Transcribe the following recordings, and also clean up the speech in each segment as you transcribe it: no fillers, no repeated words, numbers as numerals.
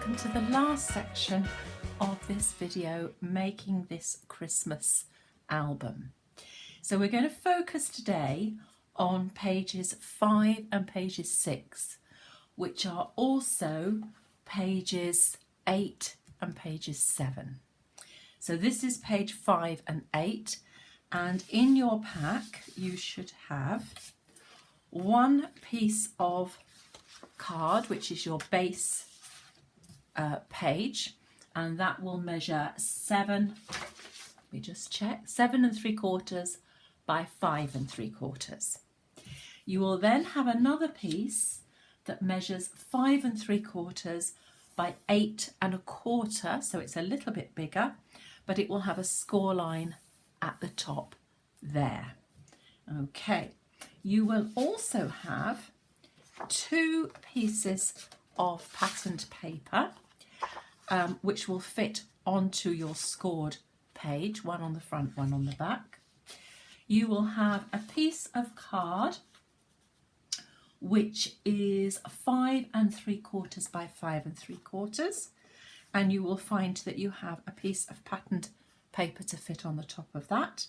welcome to the last section of this video, making this Christmas album. So we're going to focus today on pages 5 and pages 6, which are also pages 8 and pages 7. So this is page 5 and 8, and in your pack you should have one piece of card, which is your base page, and that will measure 7 3/4 by 5 3/4. You will then have another piece that measures 5 3/4 by 8 1/4, so it's a little bit bigger, but it will have a score line at the top there. Okay, you will also have 2 pieces of patterned paper which will fit onto your scored page, one on the front, one on the back. You will have a piece of card which is 5 3/4 by 5 3/4, and you will find that you have a piece of patterned paper to fit on the top of that.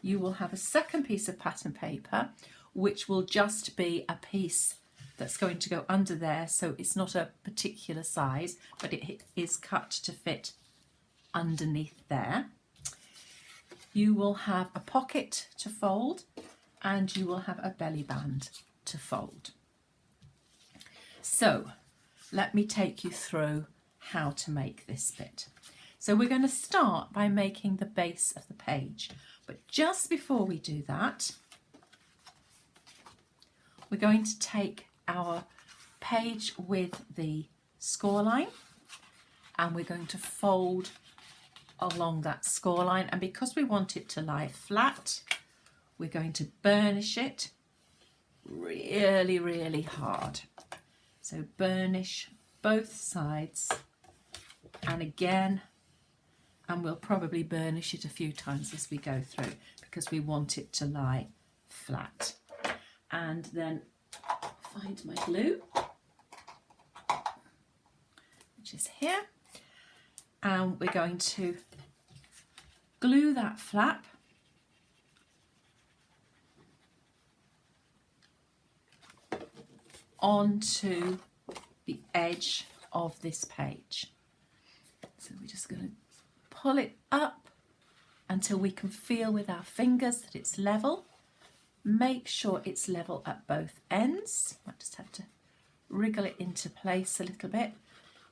You will have a second piece of pattern paper which will just be a piece that's going to go under there, so it's not a particular size, but it is cut to fit underneath there. You will have a pocket to fold, and you will have a belly band to fold. So let me take you through how to make this bit. So we're going to start by making the base of the page, but just before we do that, we're going to take our page with the score line, and we're going to fold along that score line, and because we want it to lie flat, we're going to burnish it really hard. So burnish both sides, and again, and we'll probably burnish it a few times as we go through because we want it to lie flat. And then find my glue, which is here, and we're going to glue that flap onto the edge of this page. So we're just going to pull it up until we can feel with our fingers that it's level. Make sure it's level at both ends. I just have to wriggle it into place a little bit.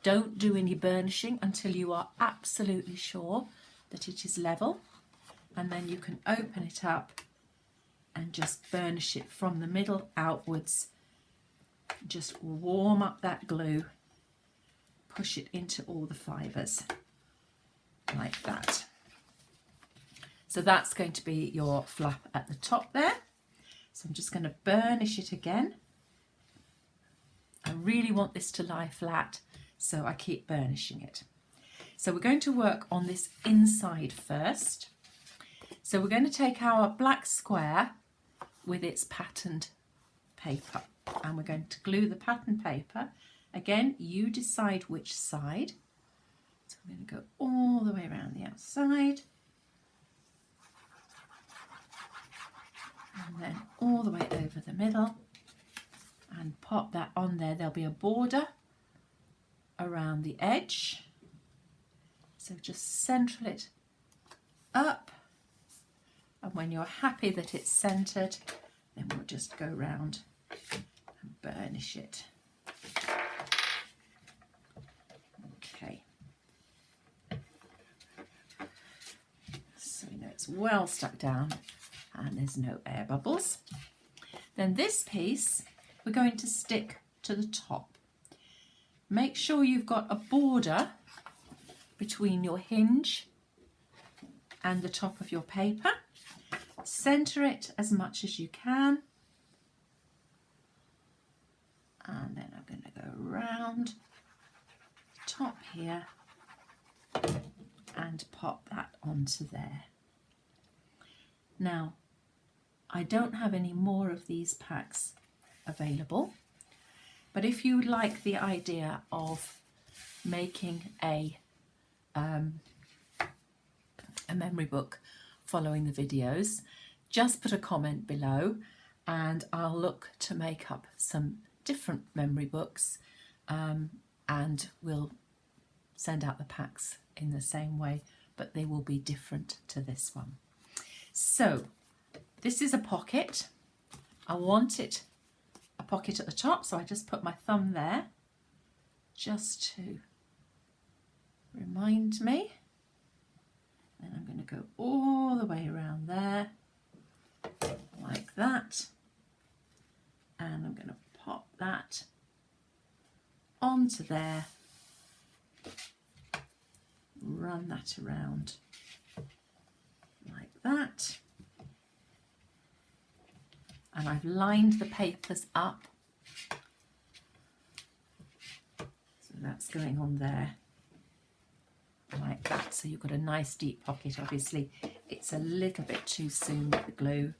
Don't do any burnishing until you are absolutely sure that it is level, and then you can open it up and just burnish it from the middle outwards. Just warm up that glue, push it into all the fibres like that. So that's going to be your flap at the top there. So I'm just going to burnish it again. I really want this to lie flat, so I keep burnishing it. So we're going to work on this inside first. So we're going to take our black square with its patterned paper, and we're going to glue the pattern paper. Again, you decide which side. So I'm going to go all the way around the outside, and then all the way over the middle, and pop that on there. There'll be a border around the edge, so just centre it up, and when you're happy that it's centred, then we'll just go round and burnish it. Okay, so we know it's well stuck down and there's no air bubbles. Then this piece we're going to stick to the top. Make sure you've got a border between your hinge and the top of your paper. Centre it as much as you can, and then I'm going to go round the top here and pop that onto there. Now, I don't have any more of these packs available, but if you like the idea of making a memory book following the videos, just put a comment below and I'll look to make up some different memory books, and we'll send out the packs in the same way, but they will be different to this one. So this is a pocket. I want it a pocket at the top, so I just put my thumb there just to remind me. Then I'm going to go all the way around there like that, and I'm going to pop that onto there, run that around like that, and I've lined the papers up, so that's going on there like that. So you've got a nice deep pocket. Obviously it's a little bit too soon with the glue,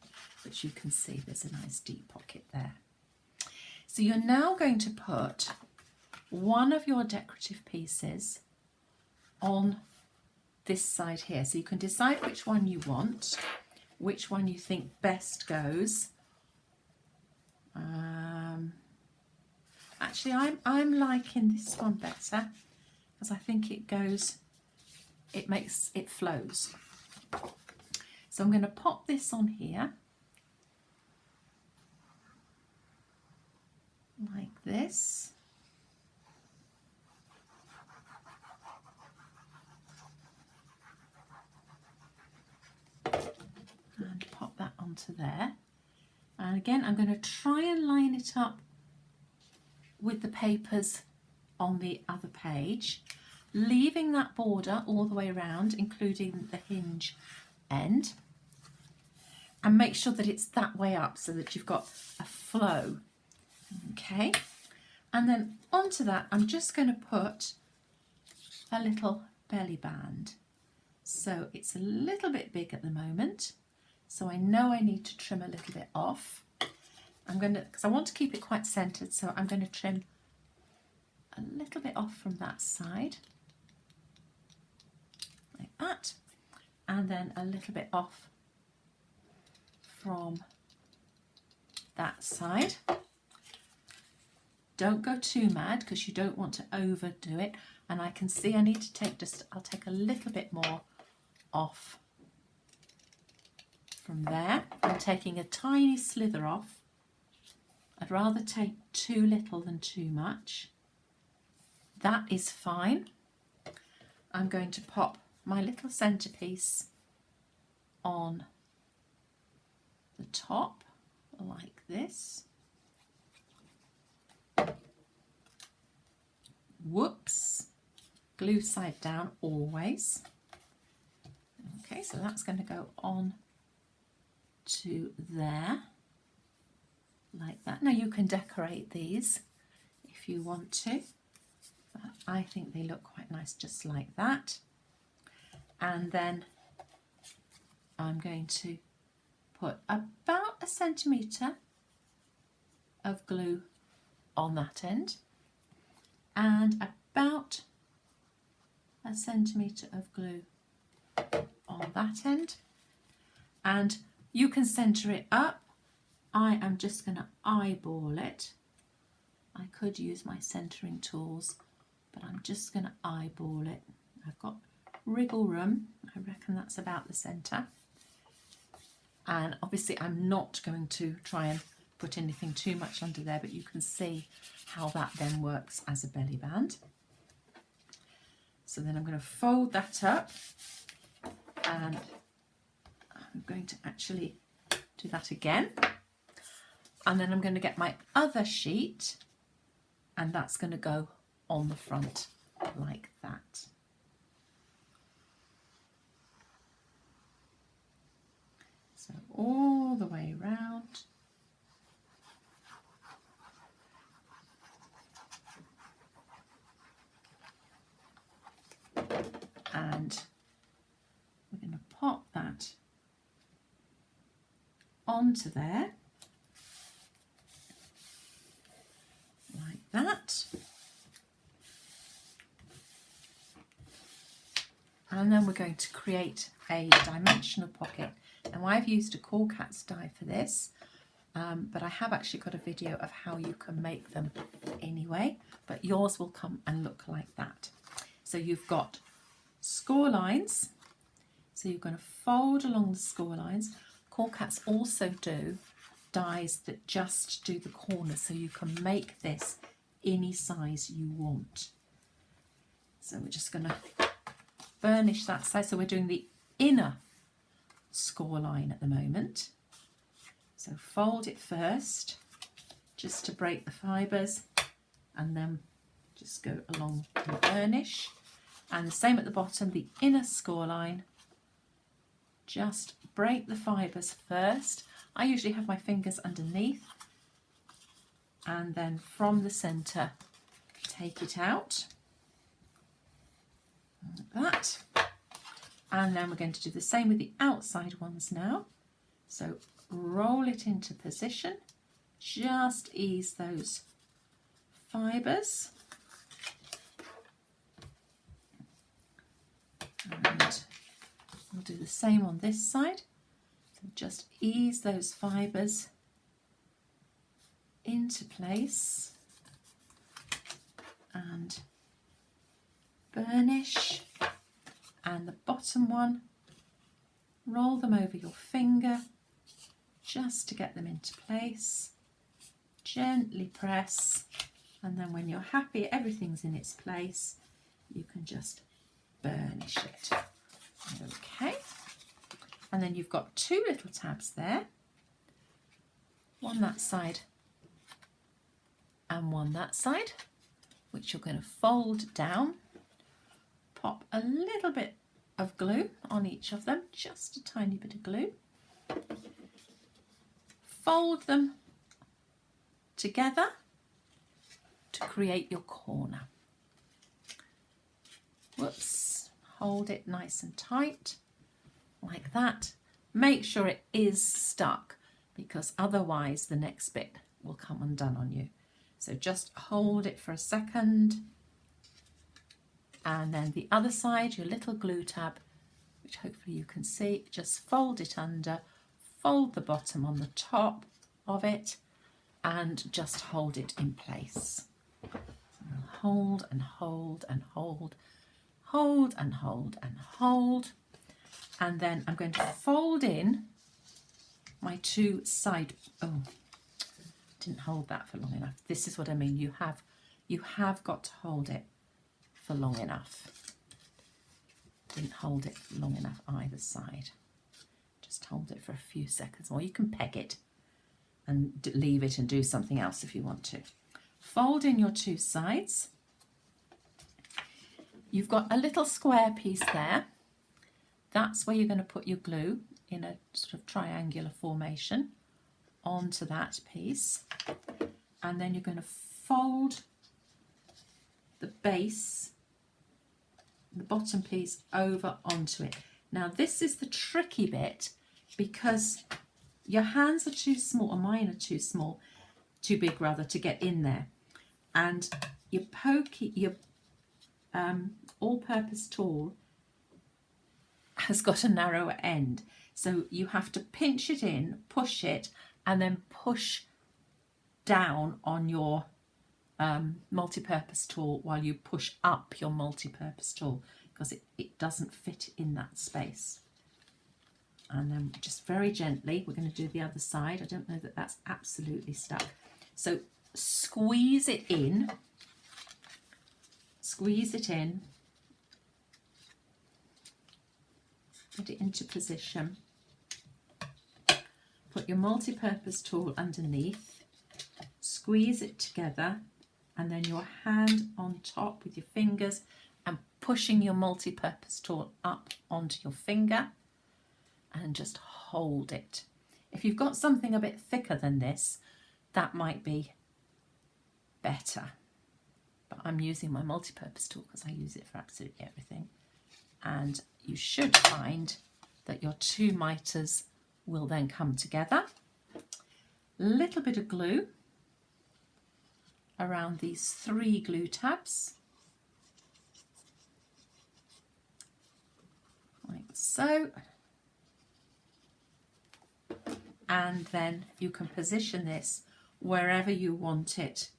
but you can see there's a nice deep pocket there. So you're now going to put one of your decorative pieces on this side here, so you can decide which one you want, which one you think best goes. Actually I'm liking this one better, because I think it goes, it flows. So I'm going to pop this on here like this. And pop that onto there. And again, I'm going to try and line it up with the papers on the other page, leaving that border all the way around, including the hinge end, and make sure that it's that way up so that you've got a flow. Okay, and then onto that I'm just going to put a little belly band. So it's a little bit big at the moment, so I know I need to trim a little bit off. I'm going to, because I want to keep it quite centered, so I'm going to trim a little bit off from that side like that, and then a little bit off from that side. Don't go too mad, because you don't want to overdo it. And I can see I need to take I'll take a little bit more off from there. I'm taking a tiny slither off. I'd rather take too little than too much. That is fine. I'm going to pop my little centerpiece on the top like this. Whoops, glue side down always. Okay, so that's going to go on to there like that. Now you can decorate these if you want to, but I think they look quite nice just like that. And then I'm going to put about 1 centimetre of glue on that end, and about 1 centimetre of glue on that end, and you can centre it up. I am just going to eyeball it. I could use my centering tools, but I'm just going to eyeball it. I've got wriggle room. I reckon that's about the centre. And obviously I'm not going to try and put anything too much under there, but you can see how that then works as a belly band. So then I'm going to fold that up, and I'm going to actually do that again. And then I'm going to get my other sheet, and that's going to go on the front like that. So all the way around. And we're going to pop that onto there like that. And then we're going to create a dimensional pocket. Now I've used a Cool Cats die for this, but I have actually got a video of how you can make them anyway, but yours will come and look like that. So you've got score lines, so you're going to fold along the score lines. Cool Cats also do dies that just do the corners, so you can make this any size you want. So we're just going to burnish that side. So we're doing the inner score line at the moment. So fold it first, just to break the fibres, and then just go along and burnish. And the same at the bottom, the inner score line, just break the fibres first. I usually have my fingers underneath, and then from the centre take it out like that. And then we're going to do the same with the outside ones now. So roll it into position, just ease those fibres, and we'll do the same on this side. So just ease those fibres into place and burnish. And the bottom one, roll them over your finger just to get them into place. Gently press, and then when you're happy everything's in its place, you can just burnish it. Okay, and then you've got two little tabs there, one that side and one that side, which you're going to fold down. Pop a little bit of glue on each of them, just a tiny bit of glue. Fold them together to create your corner. Whoops, hold it nice and tight like that. Make sure it is stuck, because otherwise the next bit will come undone on you. So just hold it for a second. And then the other side, your little glue tab, which hopefully you can see, just fold it under, fold the bottom on the top of it, and just hold it in place. So hold and hold and hold, hold and hold and hold. And then I'm going to fold in my two side, oh, didn't hold that for long enough. This is what I mean, you have got to hold it for long enough. Didn't hold it for long enough either side. Just hold it for a few seconds, or you can peg it and leave it and do something else if you want to. Fold in your two sides. You've got a little square piece there. That's where you're going to put your glue in a sort of triangular formation onto that piece. And then you're going to fold the base, the bottom piece, over onto it. Now this is the tricky bit, because your hands are too small, or mine are too big rather, to get in there. And your all-purpose tool has got a narrower end. So you have to pinch it in, push it, and then push down on your multi-purpose tool while you push up your multi-purpose tool, because it doesn't fit in that space. And then just very gently, we're going to do the other side. I don't know that that's absolutely stuck. So squeeze it in, get it into position, put your multi-purpose tool underneath, squeeze it together, and then your hand on top with your fingers and pushing your multi-purpose tool up onto your finger, and just hold it. If you've got something a bit thicker than this, that might be better. But I'm using my multi-purpose tool because I use it for absolutely everything. And you should find that your two mitres will then come together. A little bit of glue around these three glue tabs. so. And then you can position this wherever you want it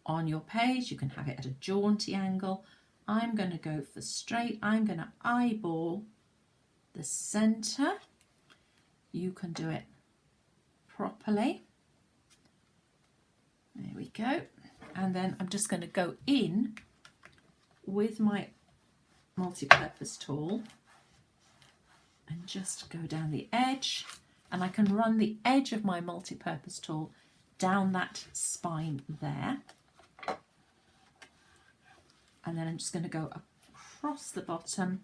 on your page. You can have it at a jaunty angle. I'm going to go for straight. I'm going to eyeball the center. You can do it properly. There we go. And then I'm just going to go in with my multi-purpose tool and just go down the edge, and I can run the edge of my multi-purpose tool down that spine there, and then I'm just going to go across the bottom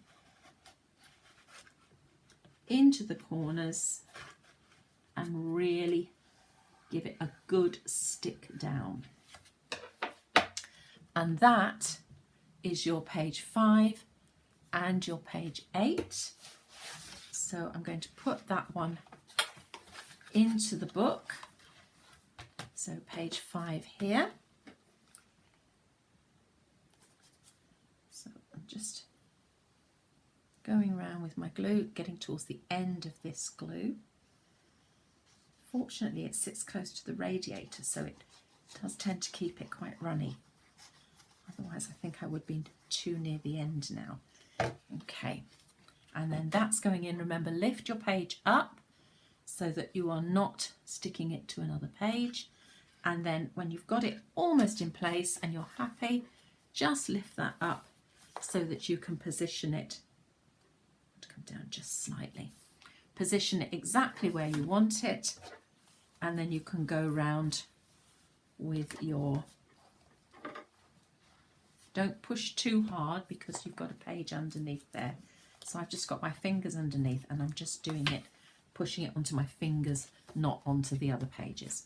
into the corners and really give it a good stick down. And that is your page 5 and your page 8. So I'm going to put that one into the book. So page 5 here. So I'm just going around with my glue, getting towards the end of this glue. Fortunately, it sits close to the radiator, so it does tend to keep it quite runny. Otherwise, I think I would be too near the end now. Okay, and then that's going in. Remember, lift your page up so that you are not sticking it to another page. And then when you've got it almost in place and you're happy, just lift that up so that you can position it. To come down just slightly. Position it exactly where you want it, and then you can go round with your... Don't push too hard because you've got a page underneath there. So I've just got my fingers underneath and I'm just doing it, pushing it onto my fingers, not onto the other pages.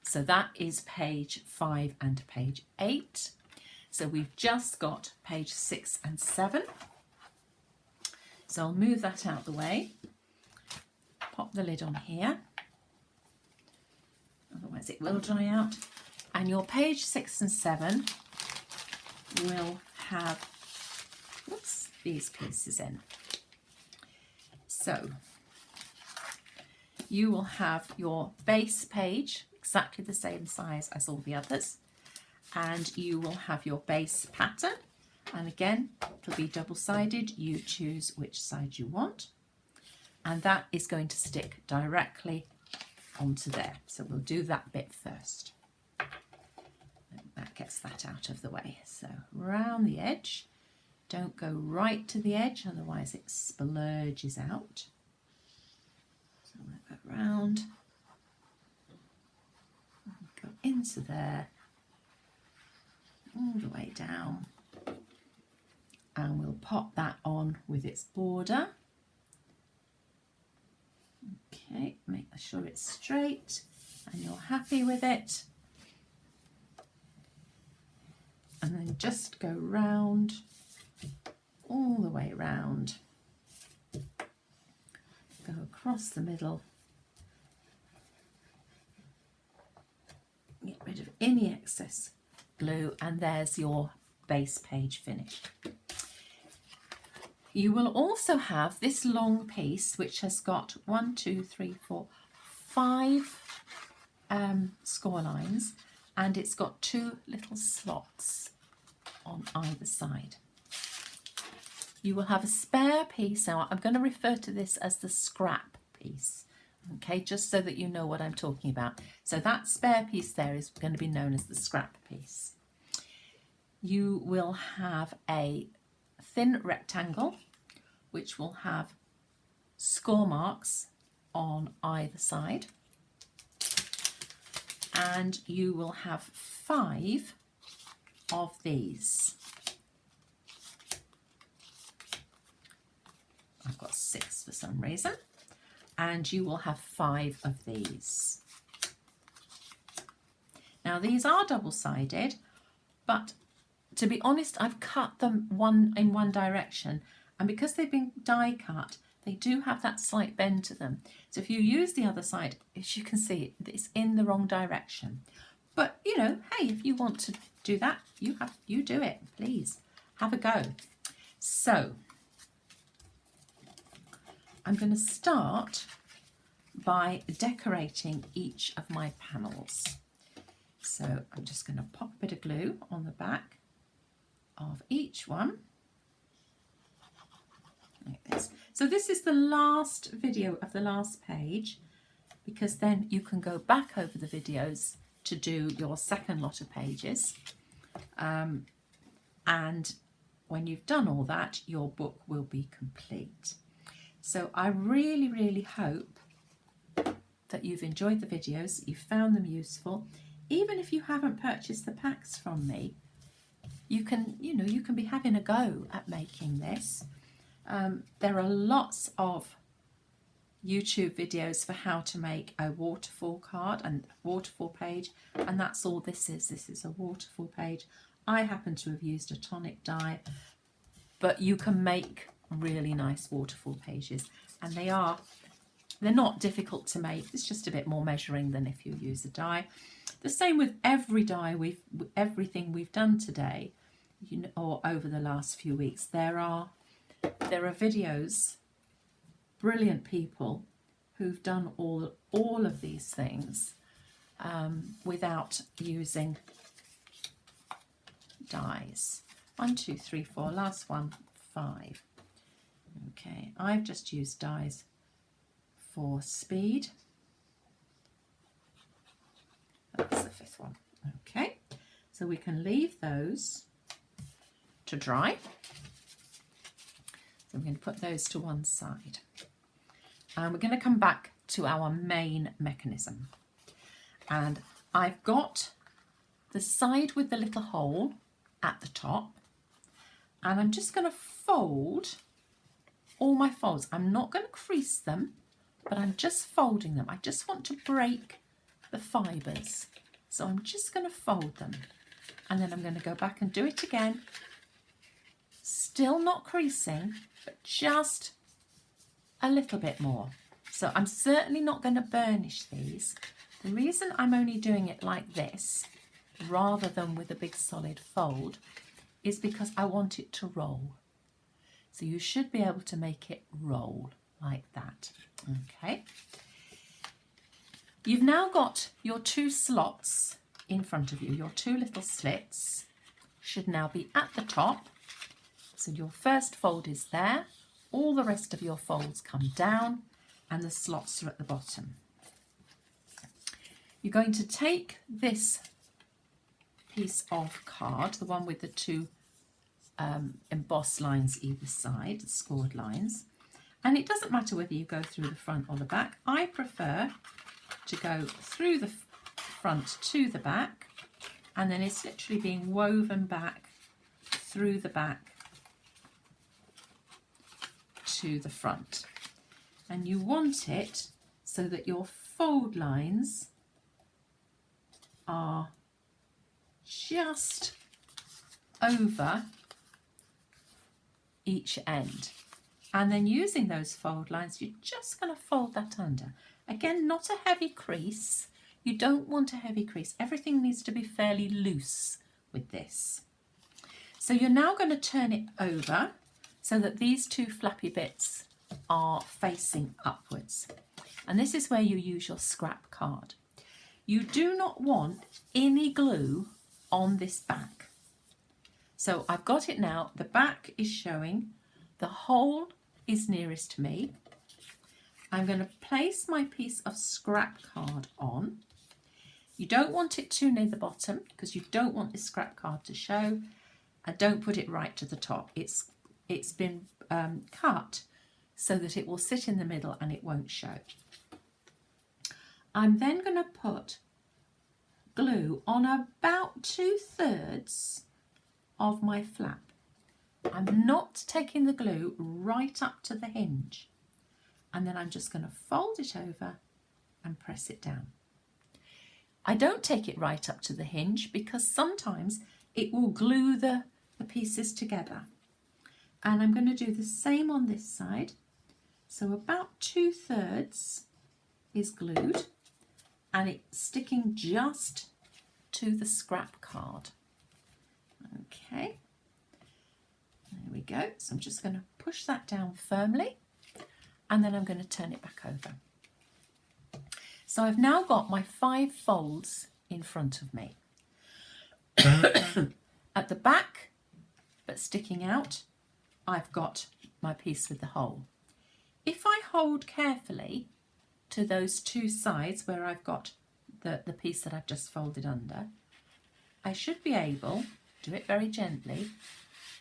So that is page 5 and page 8. So we've just got page 6 and 7. So I'll move that out the way. Pop the lid on here. Otherwise it will dry out. And your page 6 and 7 will have these pieces in. So you will have your base page, exactly the same size as all the others, and you will have your base pattern, and again it'll be double-sided. You choose which side you want, and that is going to stick directly onto there. So we'll do that bit first. That gets that out of the way. So round the edge, don't go right to the edge, otherwise it splurges out. So we'll go round, go into there, all the way down, and we'll pop that on with its border. Okay, make sure it's straight and you're happy with it. And then just go round, all the way round, go across the middle, get rid of any excess glue, and there's your base page finished. You will also have this long piece which has got 1, 2, 3, 4, 5 score lines, and it's got 2 little slots on either side. You will have a spare piece. Now I'm going to refer to this as the scrap piece, okay, just so that you know what I'm talking about. So that spare piece there is going to be known as the scrap piece. You will have a thin rectangle which will have score marks on either side, and you will have 5 of these. I've got 6 for some reason, and you will have 5 of these. Now these are double-sided, but to be honest, I've cut them in one direction, and because they've been die cut, they do have that slight bend to them. So if you use the other side, as you can see, it's in the wrong direction. But you know, hey, if you want to do that, you do it. Please have a go. So I'm going to start by decorating each of my panels. So I'm just going to pop a bit of glue on the back of each one, like this. So this is the last video of the last page, because then you can go back over the videos to do your second lot of pages. And when you've done all that, your book will be complete. So I really, really hope that you've enjoyed the videos, that you found them useful. Even if you haven't purchased the packs from me, you can be having a go at making this. There are lots of YouTube videos for how to make a waterfall card and waterfall page, and that's all this is. This is a waterfall page. I happen to have used a tonic die, but you can make really nice waterfall pages, and they're not difficult to make. It's just a bit more measuring than if you use a die. The same with every die, everything we've done today, or over the last few weeks. There are videos, brilliant people who've done all of these things without using dies. 1, 2, 3, 4, last one, 5. Okay, I've just used dies for speed. That's the 5th one. Okay, so we can leave those to dry. So I'm going to put those to one side. And we're going to come back to our main mechanism. And I've got the side with the little hole at the top. And I'm just going to fold all my folds. I'm not going to crease them, but I'm just folding them. I just want to break the fibres. So I'm just going to fold them. And then I'm going to go back and do it again. Still not creasing, but just a little bit more. So I'm certainly not going to burnish these. The reason I'm only doing it like this, rather than with a big solid fold, is because I want it to roll. So you should be able to make it roll like that. Okay. You've now got your 2 slots in front of you. Your 2 little slits should now be at the top. So your first fold is there. All the rest of your folds come down and the slots are at the bottom. You're going to take this piece of card, the one with the 2 embossed lines either side, the scored lines, and it doesn't matter whether you go through the front or the back. I prefer to go through the front to the back, and then it's literally being woven back through the back to the front. And you want it so that your fold lines are just over each end. And then using those fold lines, you're just going to fold that under. Again, not a heavy crease. You don't want a heavy crease. Everything needs to be fairly loose with this. So you're now going to turn it over so that these 2 flappy bits are facing upwards. And this is where you use your scrap card. You do not want any glue on this back. So I've got it now. The back is showing. The hole is nearest to me. I'm going to place my piece of scrap card on. You don't want it too near the bottom because you don't want this scrap card to show. And don't put it right to the top. It's been cut so that it will sit in the middle and it won't show. I'm then going to put glue on about 2/3 of my flap. I'm not taking the glue right up to the hinge, and then I'm just going to fold it over and press it down. I don't take it right up to the hinge because sometimes it will glue the pieces together. And I'm going to do the same on this side. So about 2/3 is glued and it's sticking just to the scrap card. Okay, there we go. So I'm just going to push that down firmly and then I'm going to turn it back over. So I've now got my 5 folds in front of me. At the back, but sticking out, I've got my piece with the hole. If I hold carefully to those 2 sides where I've got the piece that I've just folded under, I should be able, do it very gently,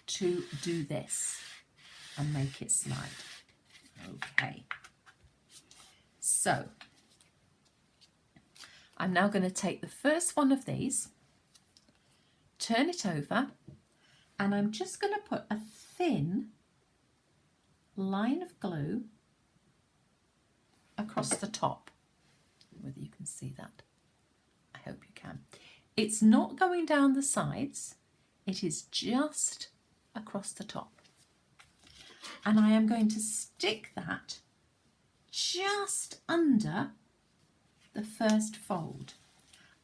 to do this and make it slide. Okay. So I'm now going to take the first one of these, turn it over, and I'm just going to put a thin line of glue across the top. Whether you can see that. I hope you can. It's not going down the sides, it is just across the top. And I am going to stick that just under the first fold,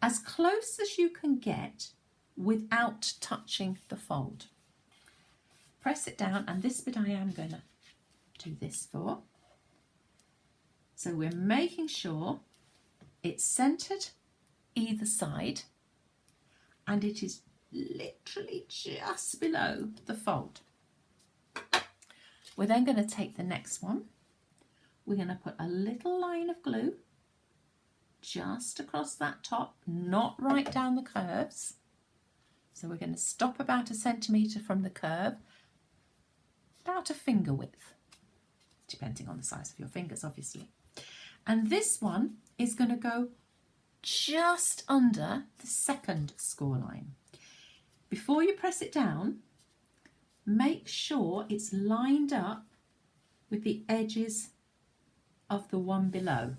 as close as you can get without touching the fold. Press it down, and this bit I am going to do this for. So we're making sure it's centered either side, and it is literally just below the fold. We're then going to take the next one. We're going to put a little line of glue just across that top, not right down the curves. So we're going to stop about 1 centimetre from the curve, about a finger width, depending on the size of your fingers, obviously. And this one is going to go just under the second score line. Before you press it down, make sure it's lined up with the edges of the one below.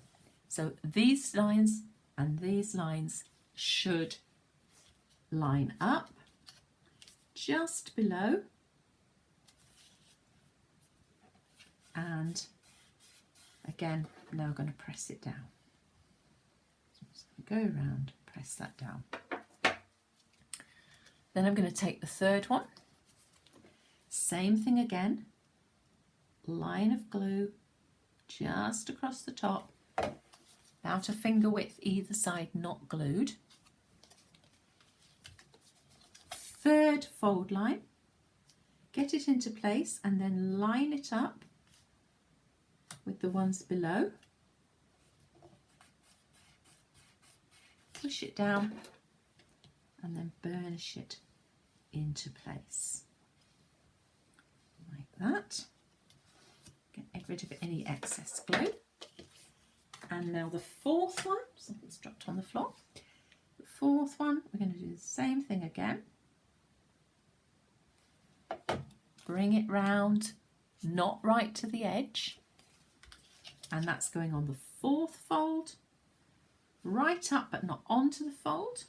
So these lines and these lines should line up just below, and again, now I'm going to press it down. So I'm just going to go around, press that down. Then I'm going to take the third one, same thing again, line of glue just across the top, about a finger width either side, not glued. Third fold line, get it into place and then line it up with the ones below. Push it down and then burnish it into place. Like that. Get rid of any excess glue. And now the fourth one, something's dropped on the floor. The fourth one, we're going to do the same thing again. Bring it round, not right to the edge. And that's going on the fourth fold, right up but not onto the fold.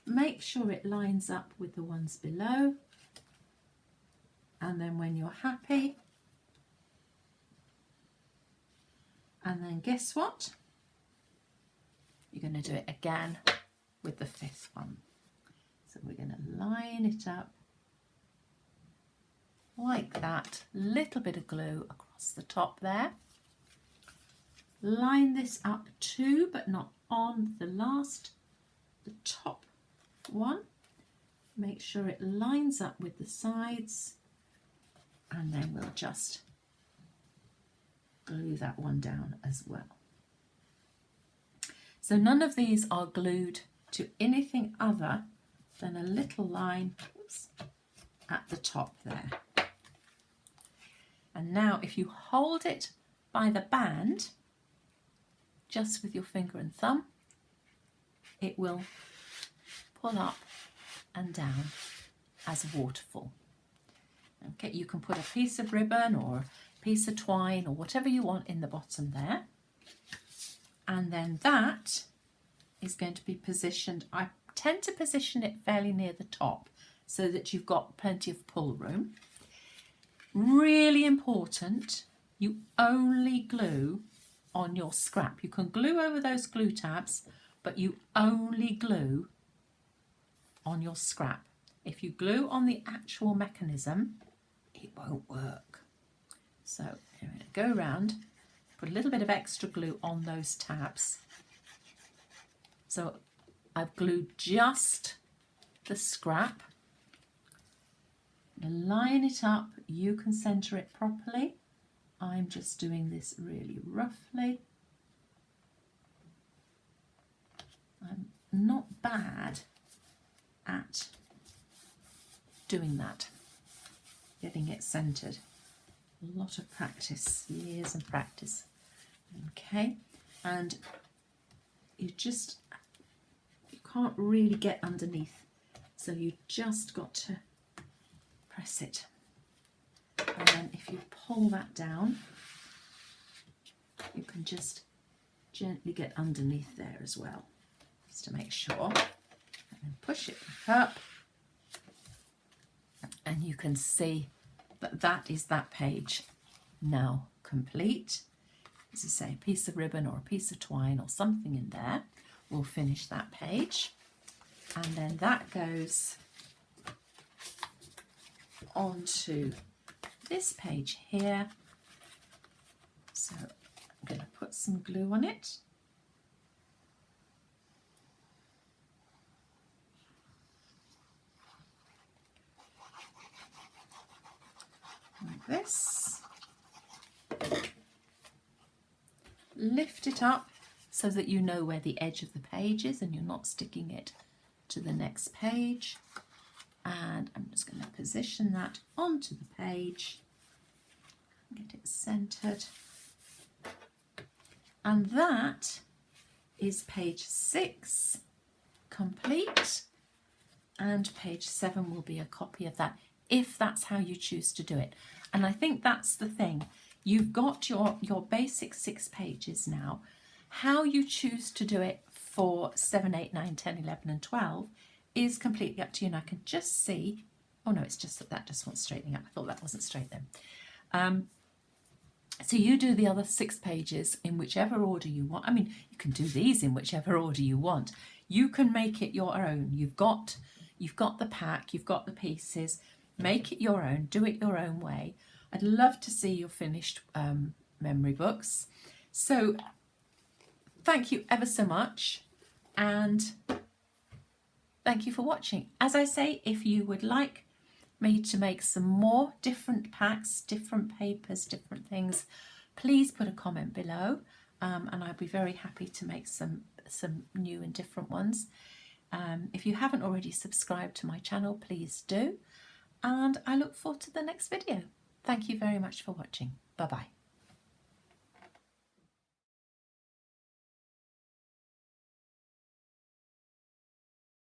Make sure it lines up with the ones below. And then when you're happy, and then guess what? You're going to do it again with the fifth one. So we're going to line it up like that, little bit of glue across the top there. Line this up too, but not on the top one. Make sure it lines up with the sides, and then we'll just glue that one down as well. So none of these are glued to anything other than a little line at the top there. And now if you hold it by the band, just with your finger and thumb, it will pull up and down as a waterfall. Okay, you can put a piece of ribbon or a piece of twine or whatever you want in the bottom there. And then that is going to be positioned, I tend to position it fairly near the top so that you've got plenty of pull room. Really important, you only glue on your scrap. You can glue over those glue tabs, but you only glue on your scrap. If you glue on the actual mechanism, it won't work. So I'm going to go around, put a little bit of extra glue on those tabs. So I've glued just the scrap. Line it up, you can centre it properly. I'm just doing this really roughly. I'm not bad at doing that, getting it centred. A lot of practice, years of practice. Okay, and you can't really get underneath, so you just got to press it. And then if you pull that down, you can just gently get underneath there as well, just to make sure. And then push it back up, and you can see that that is that page now complete. As I say, a piece of ribbon or a piece of twine or something in there will finish that page. And then that goes onto this page here. So I'm going to put some glue on it. Like this. Lift it up so that you know where the edge of the page is and you're not sticking it to the next page. And I'm just going to position that onto the page, get it centered. And that is page 6 complete, and page 7 will be a copy of that if that's how you choose to do it. And I think that's the thing. You've got your basic 6 pages now. How you choose to do it for 7, 8, 9, 10, 11 and 12 is completely up to you. And I can just see, oh no, it's just that just wants straightening up. I thought that wasn't straight then. So you do the other 6 pages in whichever order you want. I mean, you can do these in whichever order you want. You can make it your own. You've got the pack, you've got the pieces. Make it your own, do it your own way. I'd love to see your finished memory books. So thank you ever so much, and thank you for watching. As I say, if you would like me to make some more different packs, different papers, different things, please put a comment below, and I'd be very happy to make some new and different ones. If you haven't already subscribed to my channel, please do. And I look forward to the next video. Thank you very much for watching. Bye-bye.